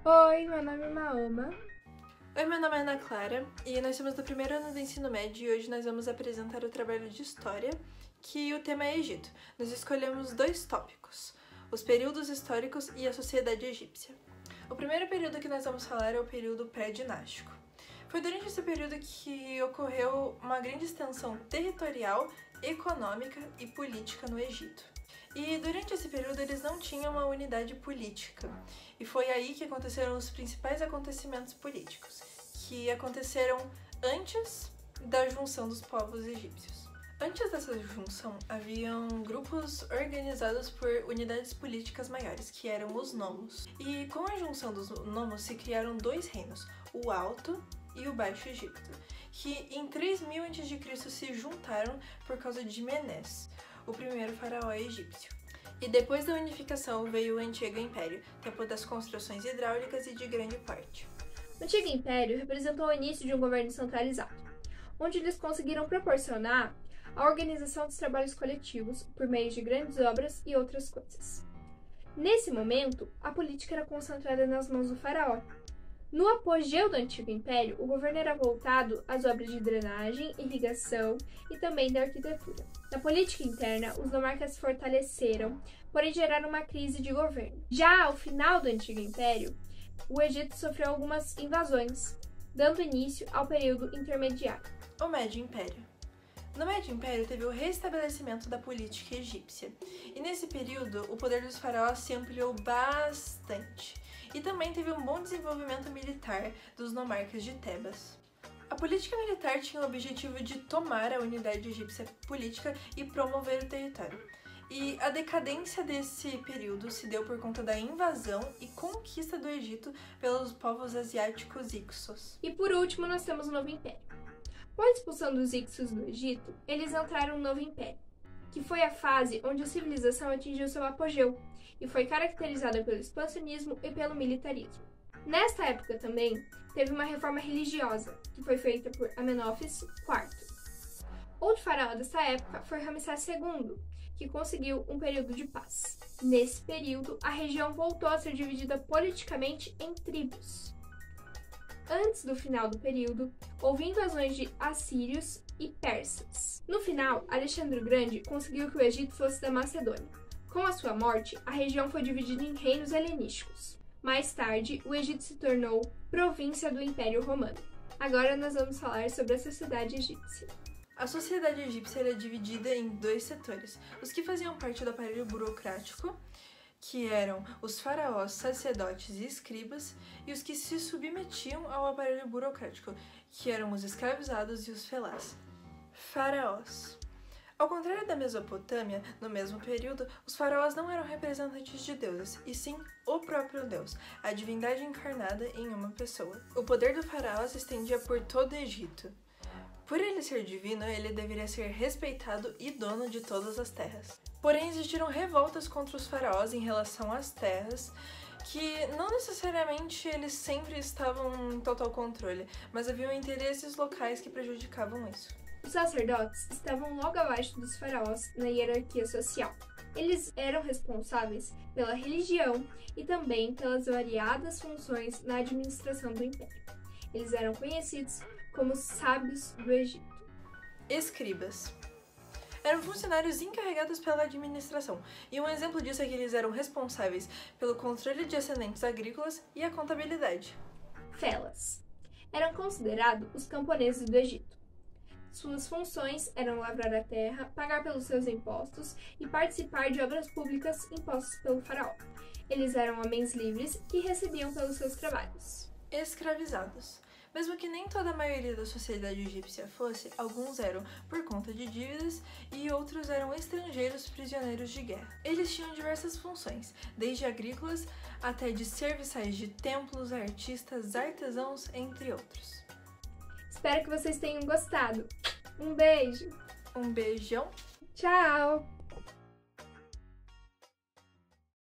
Oi, meu nome é Maoma. Oi, meu nome é Ana Clara e nós somos do primeiro ano do ensino médio e hoje nós vamos apresentar o trabalho de História, que o tema é Egito. Nós escolhemos 2 tópicos, os períodos históricos e a sociedade egípcia. O primeiro período que nós vamos falar é o período pré-dinástico. Foi durante esse período que ocorreu uma grande extensão territorial, econômica e política no Egito. E durante esse período eles não tinham uma unidade política, e foi aí que aconteceram os principais acontecimentos políticos, que aconteceram antes da junção dos povos egípcios. Antes dessa junção, haviam grupos organizados por unidades políticas maiores, que eram os nomos. E com a junção dos nomos se criaram 2 reinos, o Alto e o Baixo Egito, que em 3000 a.C. se juntaram por causa de Menés, o primeiro faraó egípcio. E depois da unificação veio o Antigo Império, tempo das construções hidráulicas e de grande porte. O Antigo Império representou o início de um governo centralizado, onde eles conseguiram proporcionar a organização dos trabalhos coletivos por meio de grandes obras e outras coisas. Nesse momento, a política era concentrada nas mãos do faraó. No apogeu do Antigo Império, o governo era voltado às obras de drenagem, irrigação e também da arquitetura. Na política interna, os nomarcas se fortaleceram, porém geraram uma crise de governo. Já ao final do Antigo Império, o Egito sofreu algumas invasões, dando início ao período intermediário. O Médio Império. No Médio Império teve o restabelecimento da política egípcia, e nesse período o poder dos faraós se ampliou bastante, e também teve um bom desenvolvimento militar dos nomarcas de Tebas. A política militar tinha o objetivo de tomar a unidade egípcia política e promover o território. E a decadência desse período se deu por conta da invasão e conquista do Egito pelos povos asiáticos Hyksos. E por último, nós temos o Novo Império. Com a expulsão dos Hyksos do Egito, eles entraram no Novo Império, que foi a fase onde a civilização atingiu seu apogeu e foi caracterizada pelo expansionismo e pelo militarismo. Nesta época também, teve uma reforma religiosa, que foi feita por Amenófis IV. Outro faraó dessa época foi Ramsés II, que conseguiu um período de paz. Nesse período, a região voltou a ser dividida politicamente em tribos. Antes do final do período, houve invasões de assírios e persas. No final, Alexandre o Grande conseguiu que o Egito fosse da Macedônia. Com a sua morte, a região foi dividida em reinos helenísticos. Mais tarde, o Egito se tornou província do Império Romano. Agora nós vamos falar sobre a sociedade egípcia. A sociedade egípcia era dividida em 2 setores, os que faziam parte do aparelho burocrático, que eram os faraós, sacerdotes e escribas, e os que se submetiam ao aparelho burocrático, que eram os escravizados e os felás. Faraós. Ao contrário da Mesopotâmia, no mesmo período, os faraós não eram representantes de deuses, e sim o próprio Deus, a divindade encarnada em uma pessoa. O poder do faraó se estendia por todo o Egito. Por ele ser divino, ele deveria ser respeitado e dono de todas as terras. Porém, existiram revoltas contra os faraós em relação às terras, que não necessariamente eles sempre estavam em total controle, mas haviam interesses locais que prejudicavam isso. Os sacerdotes estavam logo abaixo dos faraós na hierarquia social. Eles eram responsáveis pela religião e também pelas variadas funções na administração do império. Eles eram conhecidos como os sábios do Egito. Escribas. Eram funcionários encarregados pela administração, e um exemplo disso é que eles eram responsáveis pelo controle de excedentes agrícolas e a contabilidade. Felas. Eram considerados os camponeses do Egito. Suas funções eram lavrar a terra, pagar pelos seus impostos e participar de obras públicas impostas pelo faraó. Eles eram homens livres que recebiam pelos seus trabalhos. Escravizados. Mesmo que nem toda a maioria da sociedade egípcia fosse, alguns eram por conta de dívidas e outros eram estrangeiros prisioneiros de guerra. Eles tinham diversas funções, desde agrícolas até de serviçais de templos, artistas, artesãos, entre outros. Espero que vocês tenham gostado. Um beijo! Um beijão! Tchau!